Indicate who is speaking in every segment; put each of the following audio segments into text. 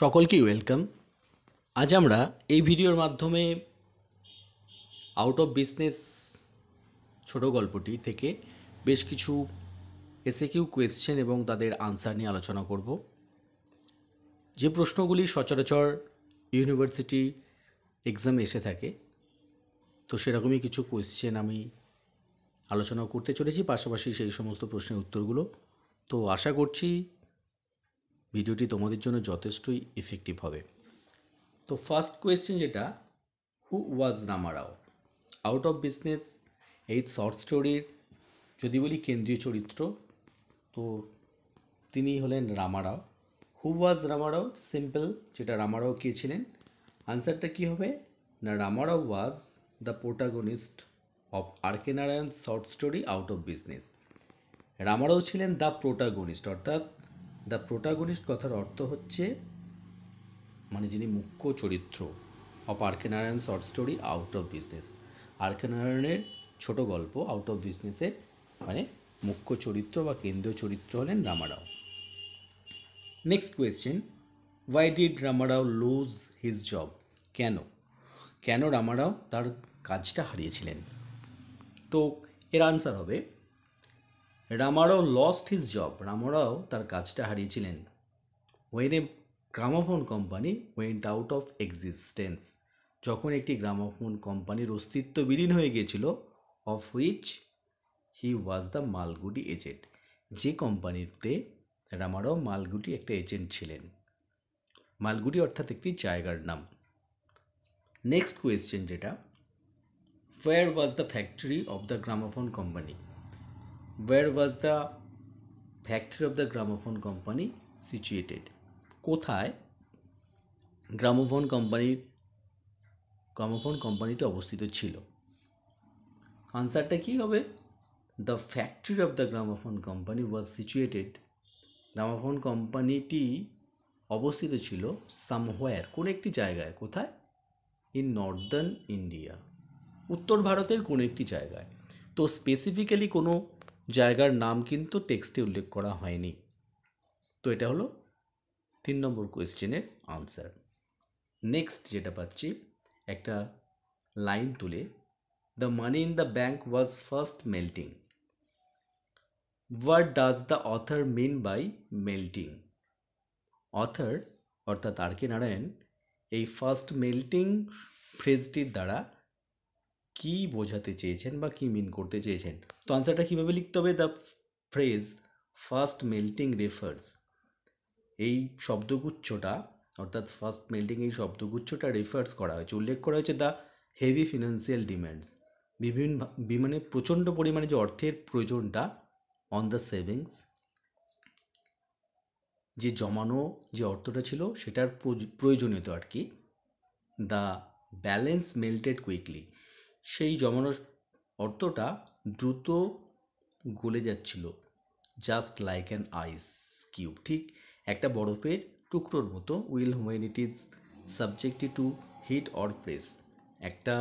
Speaker 1: সকলকেই ওয়েলকাম। আজ আমরা এই ভিডিওর মাধ্যমে আউট অফ বিজনেস ছোট গল্পটি থেকে বেশ কিছু এসএকিউ কোয়েশ্চেন এবং তাদের আনসার নিয়ে আলোচনা করব। যে প্রশ্নগুলি সচরাচর ইউনিভার্সিটি এক্সামে এসে থাকে, তো সেরকমই কিছু কোয়েশ্চেন আমি আলোচনা করতে চলেছি, পাশাপাশি সেই সমস্ত প্রশ্নের উত্তরগুলো। তো আশা করছি ভিডিওটি তোমাদের জন্য যথেষ্টই ইফেক্টিভ হবে। তো ফার্স্ট কোয়েশ্চেন যেটা, হু ওয়াজ রামারাও? আউট অফ বিজনেস এই শর্ট স্টোরির যদি বলি কেন্দ্রীয় চরিত্র, তো তিনি হলেন রামারাও। হু ওয়াজ রামারাও? সিম্পল, যেটা রামারাও কে ছিলেন, আনসারটা কী হবে না, Ramarao was the protagonist of R K. Narayan short story out of business. Ramarao ছিলেন দ্য প্রোটাগনিস্ট, অর্থাৎ দ্য প্রোটাগনিস্ট কথার অর্থ হচ্ছে মানে যিনি মুখ্য চরিত্র of R K. Narayan short story out of business. R K. নারায়ণের ছোট গল্প আউট অফ বিজনেসের মানে মুখ্য চরিত্র বা কেন্দ্রীয় চরিত্র হলেন Ramarao. Next question, why did Ramarao lose his job? কেন রামারাও তার কাজটা হারিয়েছিলেন? তো এর আনসার হবে, Ramarao lost his job, Ramarao তার কাজটা হারিয়েছিলেন when a gramophone company went out of existence, যখন একটি গ্রামোফোন কোম্পানির অস্তিত্ব বিলীন হয়ে গিয়েছিল, of which he was the Malgudi agent, যে কোম্পানিতে রামারাও মালগুডি একটা এজেন্ট ছিলেন। মালগুডি অর্থাৎ একটি জায়গার নাম। নেক্সট কোয়েশ্চেন যেটা, where was the factory of the gramophone company? Where was the factory of the gramophone company situated? কোথায় গ্রামোফোন কোম্পানিটি অবস্থিত ছিল? আনসারটা কী হবে, the factory of the gramophone company was situated, গ্রামোফোন কোম্পানিটি অবস্থিত ছিল সামহোয়ার, কোনো একটি জায়গায়। কোথায়? ইন নর্দার্ন ইন্ডিয়া, উত্তর ভারতের কোনো একটি জায়গায়। তো স্পেসিফিক্যালি কোনো জায়গার নাম কিন্তু টেক্সটে উল্লেখ করা হয়নি। তো এটা হলো 3 নম্বর কোয়েশ্চেনের আনসার। নেক্সট যেটা পাচ্ছি, একটা লাইন তুলে, the money in the bank was fast melting. What does the author mean by melting? Author অর্থাৎ আর.কে. নারায়ণ এই ফার্স্ট মেল্টিং ফ্রেজটির দ্বারা কি বোঝাতে চেয়েছেন বা কি মিন করতে চেয়েছেন? তো আনসারটা কীভাবে লিখতে হবে, the phrase first melting refers, এই শব্দগুচ্ছটা অর্থাৎ ফার্স্ট মেল্টিং এই শব্দগুচ্ছটা রেফার্স করা হয়েছে, উল্লেখ করা হয়েছে দ্য হেভি ফিনান্সিয়াল ডিম্যান্ডস, বিভিন্ন মানে প্রচণ্ড পরিমাণে যে অর্থের প্রয়োজনটা, অন দ্য সেভিংস, যে জমানো যে অর্থটা ছিল সেটার প্রয়োজনীয়তা আর কি, দ্য ব্যালেন্স মেল্টেড কুইকলি, সেই জমানো অর্থটা দ্রুত গলে যাচ্ছিল, just like an ice cube, ঠিক একটা বরফের টুকরোর মতো, will when it is subjected to heat or press, একটা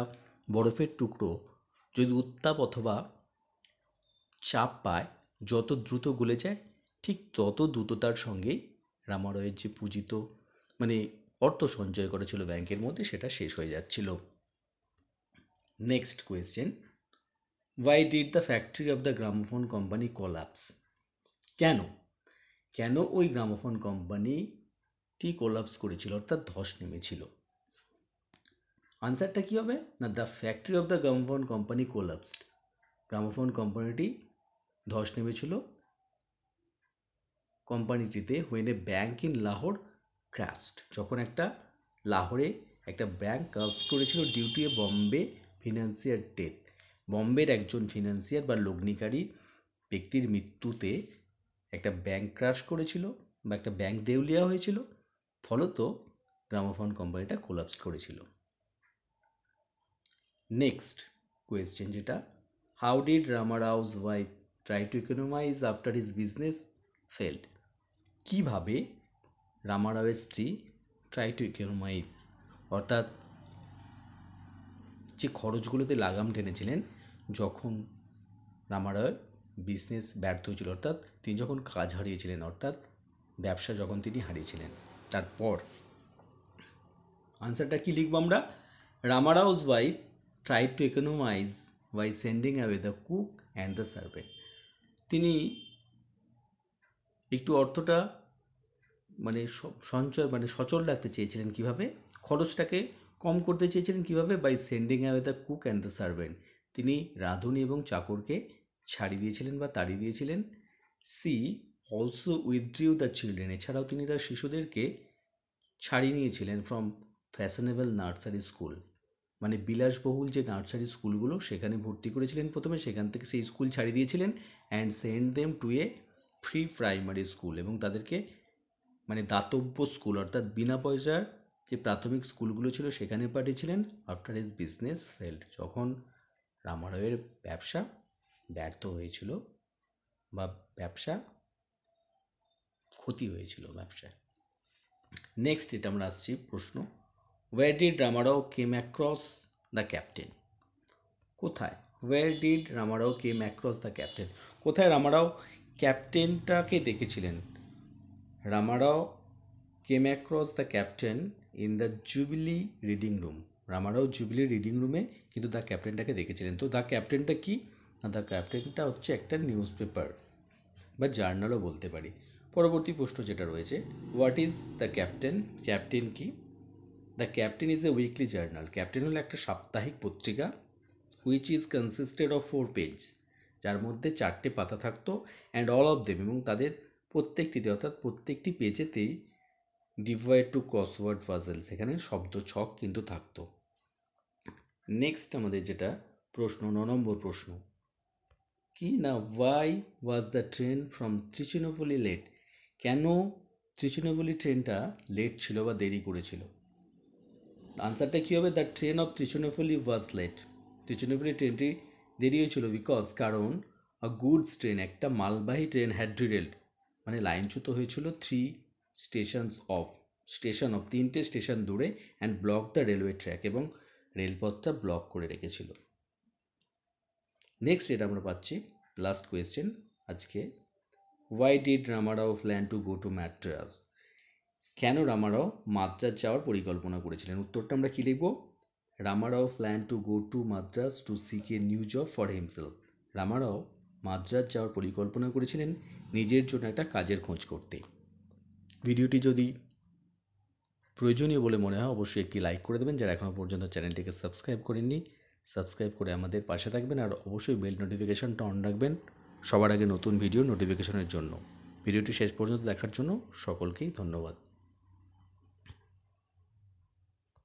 Speaker 1: বরফের টুকরো যদি উত্তাপ অথবা চাপ পায়, যত দ্রুত গলে যায়, ঠিক তত দ্রুততার সঙ্গেই রামারয়ের যে পুঁজিত মানে অর্থ সঞ্চয় করেছিল ব্যাংকের মধ্যে, সেটা শেষ হয়ে যাচ্ছিল। Next question, why did the factory of the gramophone company collapse? কেন ওই গ্রামোফোন কোম্পানিটি কোলাপস করেছিল, অর্থাৎ ধস নেমেছিল? আনসারটা কী হবে না, the factory of the gramophone company collapsed, gramophone কোম্পানিটি ধস নেমেছিল কোম্পানিটিতে when a bank in Lahore crashed, যখন একটা লাহোরে একটা ব্যাঙ্ক ক্র্যাশ করেছিল due to a Bombay financier death, বম্বের একজন ফিনান্সিয়ার বা লগ্নিকারী ব্যক্তির মৃত্যুতে একটা ব্যাঙ্ক ক্র্যাশ করেছিল বা একটা ব্যাঙ্ক দেউলিয়া হয়েছিল, ফলত গ্রামোফোন কোম্পানিটা কোলাপস করেছিল। নেক্সট কোয়েশ্চেন যেটা, how did Ramarao's wife try to economize after his business failed? কীভাবে রামারাওয়ের স্ত্রী ট্রাই টু ইকোনমাইজ অর্থাৎ যে খরচগুলোতে লাগাম টেনেছিলেন যখন রামারাওয়ের বিজনেস ব্যর্থ হয়েছিল, অর্থাৎ তিনি যখন কাজ হারিয়েছিলেন, অর্থাৎ ব্যবসা যখন তিনি হারিয়েছিলেন, তারপর আনসারটা কি লিখবো আমরা? Ramarao's wife tried to economize by sending away the cook and the servant. তিনি একটু অর্থটা মানে সঞ্চয় মানে সচল রাখতে চেয়েছিলেন কীভাবে, খরচটাকে কম করতে চেয়েছিলেন কীভাবে? By sending away the cook and the servant. তিনি রাঁধুনি এবং চাকরকে ছাড়িয়ে দিয়েছিলেন বা তাড়িয়ে দিয়েছিলেন। She also withdrew the children, এছাড়াও তিনি তার শিশুদেরকে ছাড়িয়ে নিয়েছিলেন ফ্রম ফ্যাশনেবল নার্সারি স্কুল, মানে বিলাসবহুল যে নার্সারি স্কুলগুলো সেখানে ভর্তি করেছিলেন প্রথমে, সেখান থেকে সেই স্কুল ছাড়িয়ে দিয়েছিলেন। And send them to A free primary school, এবং তাদেরকে মানে দাতব্য স্কুল অর্থাৎ বিনা পয়সার যে প্রাথমিক স্কুলগুলো ছিল সেখানে পাঠিয়েছিলেন। আফটার হিজ বিজনেস ফেল্ড, যখন রামারাওয়ের ব্যবসা ব্যর্থ হয়েছিল বা ব্যবসা ক্ষতি হয়েছিল ব্যবসায়। নেক্সট এটা আমরা আসছি প্রশ্ন, where did Ramarao came across the captain? কোথায়? Where did Ramarao came across the captain, কোথায় রামারাও ক্যাপ্টেনটাকে দেখেছিলেন? Ramarao came across the captain in the jubilee reading room. Ramarao jubilee reading রুমে কিন্তু দ্য ক্যাপ্টেনটাকে দেখেছিলেন। তো দ্য ক্যাপ্টেনটা কি? দ্য ক্যাপ্টেনটা হচ্ছে একটা নিউজ পেপার বা জার্নালও বলতে পারি। পরবর্তী প্রশ্ন যেটা রয়েছে, what is the captain? Captain কি? The captain is a weekly journal. Captain হলো একটা সাপ্তাহিক পত্রিকা, which is consisted of 4 page, যার মধ্যে 4টে পাতা থাকতো। অ্যান্ড অল অফ দেম, এবং তাদের প্রত্যেকটিতে অর্থাৎ প্রত্যেকটি পেজেতেই ডিভাইড টু ক্রসওয়ার্ড পাজেল, সেখানে শব্দ ছক কিন্তু থাকতো। নেক্সট আমাদের যেটা প্রশ্ন 9 নম্বর প্রশ্ন কি না, why was the train from Trichunapalli late? কেন ত্রিচুনাপল্লী ট্রেনটা লেট ছিল বা দেরি করেছিল? আনসারটা কী হবে? The train of Trichunapalli was late. Trichunapalli ট্রেনটি দেরি হয়েছিল বিকজ কারণ আ গুডস ট্রেন, একটা মালবাহী ট্রেন হ্যাড ডিরেলড, মানে লাইনচ্যুত হয়েছিল 3 স্টেশন অফ 3টে স্টেশন দূরে, and block the railway track, এবং রেলপথটা ব্লক করে রেখেছিল। নেক্সট এটা আমরা পাচ্ছি লাস্ট কোয়েশ্চেন আজকে, Y did Ramarao plan to go to Madras? কেন রামারাও মাদ্রাজ যাওয়ার পরিকল্পনা করেছিলেন? উত্তরটা আমরা কী লিখব? Ramarao plan to go to Madras to seek a new job for himself. Ramarao Madras যাওয়ার পরিকল্পনা করেছিলেন নিজের জন্য একটা কাজের খোঁজ করতে। ভিডিওটি যদি প্রয়োজনীয় বলে মনে হয় অবশ্যই একটি লাইক করে দেবেন। যারা এখনও পর্যন্ত চ্যানেলটিকে সাবস্ক্রাইব করেননি, সাবস্ক্রাইব করে আমাদের পাশে থাকবেন, আর অবশ্যই বেল নোটিফিকেশানটা অন রাখবেন সবার আগে নতুন ভিডিও নোটিফিকেশনের জন্য। ভিডিওটি শেষ পর্যন্ত দেখার জন্য সকলকেই ধন্যবাদ।